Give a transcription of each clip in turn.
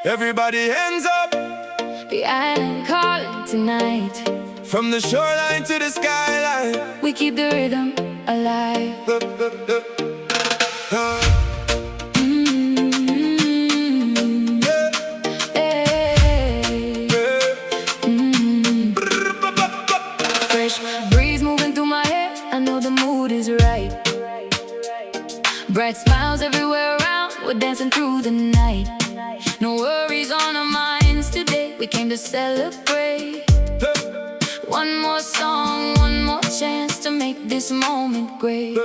Everybody hands up. The island calling tonight. From the shoreline to the skyline, we keep the rhythm alive. Fresh breeze moving through my hair, I know the mood is right. Bright smiles everywhere around, we're dancing through the night. No worries on our minds today, we came to celebrate. One more song, one more chance to make this moment great.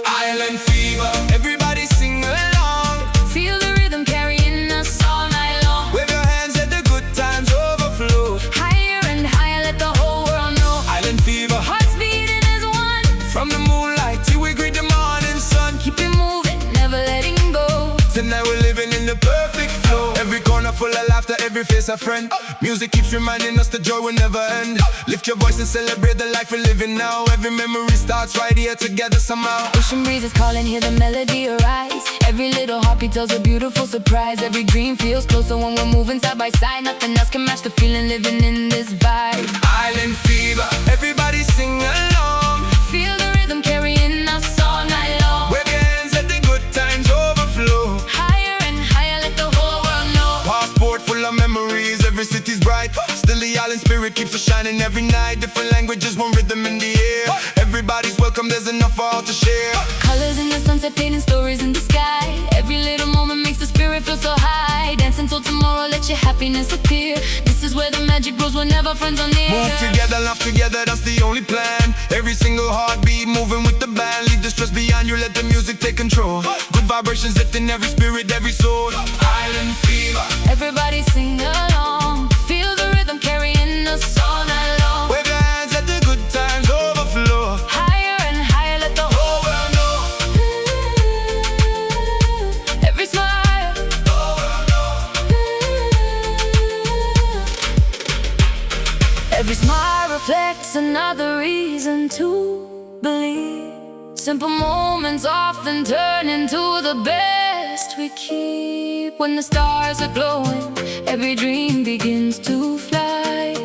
Island fever, everybody sing along. Feel the rhythm carrying us all night long. Wave your hands, let the good times overflow. Higher and higher, let the whole world know. Island fever, hearts beating as one. from the moonlight till we greet the morning sun. Keep it moving, never letting go. Tonight we're living in the perfect flow. Every corner full of laughter, every face a friend. Music keeps reminding us the joy will never end. Lift your voice and celebrate the life we're living now. Every memory starts right here together somehow. Ocean breeze is calling, hear the melody arise. Every little heartbeat tells a beautiful surprise. Every dream feels closer when we're moving side by side. Nothing else can match the feeling living in this vibe. Island fever, everybody sing along. Feel the rhythm carrying us all night long. Wave your hands, let the good times overflow. Higher and higher, let the whole world know. Passport full of memories, every city's bright. Still the island spirit keeps us shining every night. Different languages, one rhythm in the air. Everybody's welcome, there's enough for all to share. Colors in the sunset, painting stories in the sky. Every little moment makes the spirit feel so high. Dance until tomorrow, let your happiness appear. This is where the magic grows whenever friends are near. Move together, laugh together, that's the only plan. Every single heartbeat moving with the band. Leave the stress behind you, let the music take control. Good vibrations lifting every spirit, every soul. Island fever, everybody sing along. Feel the rhythm carrying us all night long. wave your hands, let the good times overflow. Higher and higher, let the whole world know. Every smile, every smile reflects another reason to believe. Simple moments often turn into the best we keep. When the stars are glowing, every dream begins to fly.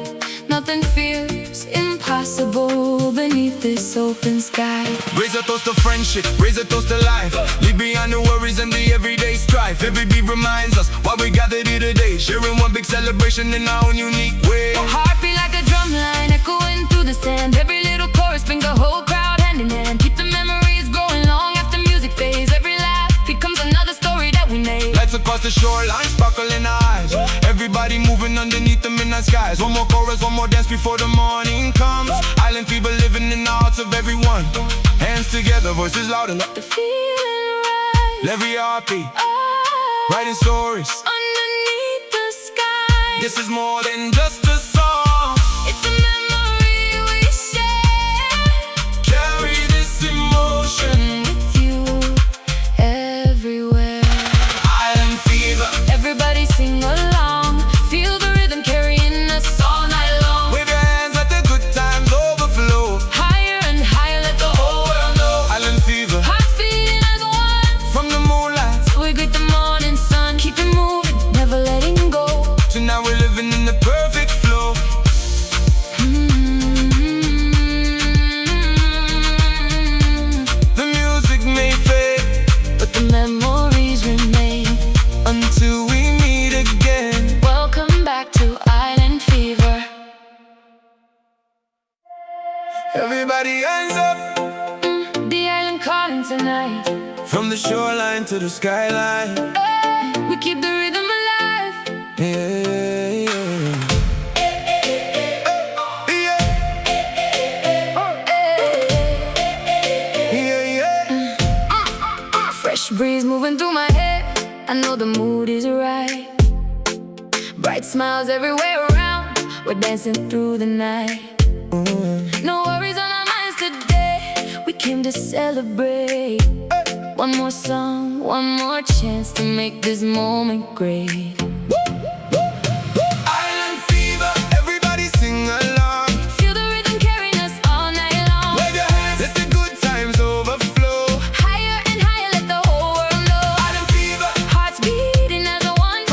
Nothing feels impossible beneath this open sky. Raise a toast to friendship, raise a toast to life. Leave behind the worries and the everyday strife. Every beat reminds us why we gathered here today. Sharing one big celebration in our own unique way. Heartbeat like a drum line echoing through the sand. Every little chorus brings the whole crowd hand in hand. Keep the memories growing long after music fades. Every laugh becomes another story that we made. Lights across the shoreline, sparkle in our eyes. Everybody moving underneath the midnight skies. One more chorus, one more dance before the morning comes. Island fever living in the hearts of everyone. Hands together, voices louder. Let the feeling rise. Every heartbeat, Ah, writing stories. underneath the sky. This is more than just a song. It's a memory we share. Carry this emotion. With you everywhere. Island fever, Everybody sing along. Feel the rhythm carrying us all night long. wave your hands, let the good times overflow. Higher and higher, let the whole world know. Island fever, Hearts beating as one. from the moonlight. We greet the morning sun. Keep it moving, never letting go. Tonight we're living in the perfect flow. The music may fade But the memories remain. until we meet again. Welcome back to Island Fever. Everybody hands up. The island calling tonight. From the shoreline to the skyline. We keep the rhythm alive. Yeah, yeah. Yeah, yeah. Fresh breeze moving through my hair, I know the mood is right. Bright smiles everywhere around, we're dancing through the night. No worries on our minds today, we came to celebrate. One more song, one more chance to make this moment great. Island fever, everybody sing along. Feel the rhythm carrying us all night long. Wave your hands, let the good times overflow. Higher and higher, let the whole world know. Island fever, Hearts beating as a one.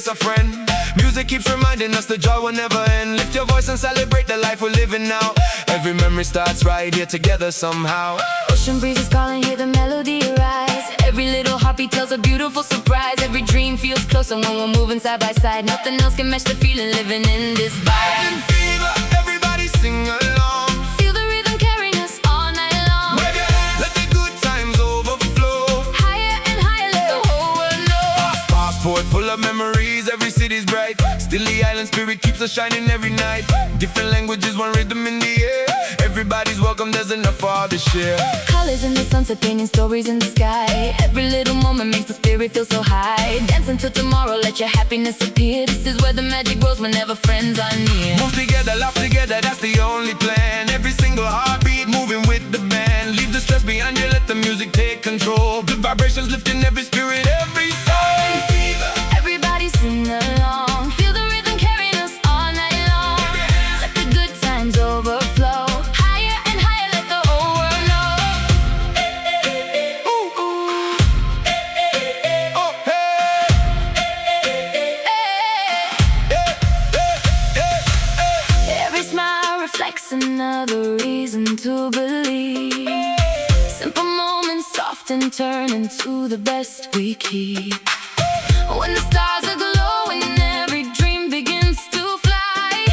face a friend. Music keeps reminding us the joy will never end. Lift your voice and celebrate the life we're living now. Every memory starts right here together somehow. Ocean breezes calling, hear the melody rise. Every little heartbeat tells a beautiful surprise. Every dream feels closer when we're moving side by side. Nothing else can match the feeling living in this vibe. Island fever, everybody sing along. Feel the rhythm carrying us all night long. Wave your hands, let the good times overflow. Higher and higher, let the whole world know. Passport full of memories, every city's bright. Still the island spirit keeps us shining every night. Different languages, one rhythm in the air. Everybody's welcome, there's enough for all to share. Colors in the sunset, painting stories in the sky. Every little moment makes the spirit feel so high. Dance until tomorrow, let your happiness appear. This is where the magic grows whenever friends are near. Move together, laugh together, that's the only plan. Every single heartbeat moving with the band. Leave the stress behind you, let the music take control. Good vibrations lifting every spirit, every soul. Everybody sing along. Feel the rhythm carrying us all night long. Let the good times overflow. Higher and higher, let the whole world know. Ooh, ooh. Oh, hey. Every smile reflects another reason to believe. Simple moments often turn into the best we keep. When the stars are glowing, every dream begins to fly.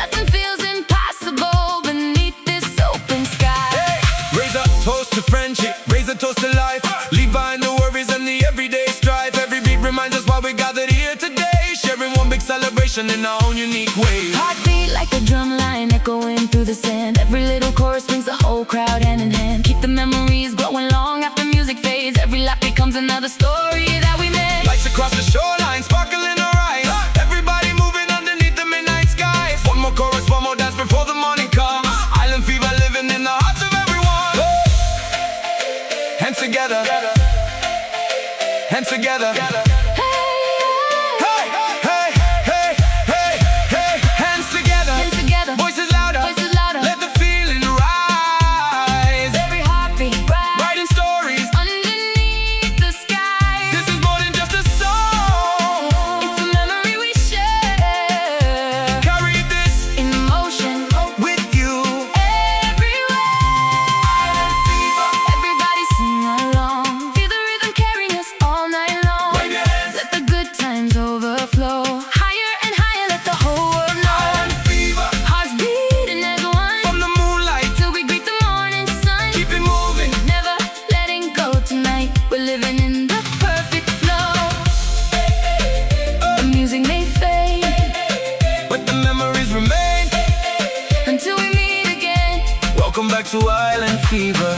Nothing feels impossible beneath this open sky. Raise a toast to friendship, raise a toast to life. Leave behind the worries and the everyday strife. Every beat reminds us why we gathered here today. Sharing one big celebration in our own unique way. Heartbeat like a drum line echoing through the sand. Every little chorus brings the whole crowd hand in hand. Keep the memories glowing long after music fades. Every laugh becomes another story that we made. Lights across the shoreline, sparkling our eyes. Everybody moving underneath the midnight skies. One more chorus, one more dance before the morning comes. Island fever living in the hearts of everyone. Hands together, hands together. Hey, hey, hey, hey, hey. Hands together, Hands together, voices louder. voices louder. Let the feeling rise. Every heartbeat bright Writing stories. underneath the sky. This is more than just a song. It's a memory we share. Carry this In motion, with you. everywhere. Everybody sing along. Feel the rhythm carrying us all night long. Wave your hands. Let the good times overflow. Higher and higher, let the whole world know. Fever Hearts beating as one from the moonlight. till we greet the morning sun. Keep it moving. Never letting go tonight. We're living in the perfect flow. The music may fade But the memories remain. until we meet again. Welcome back to Island Fever.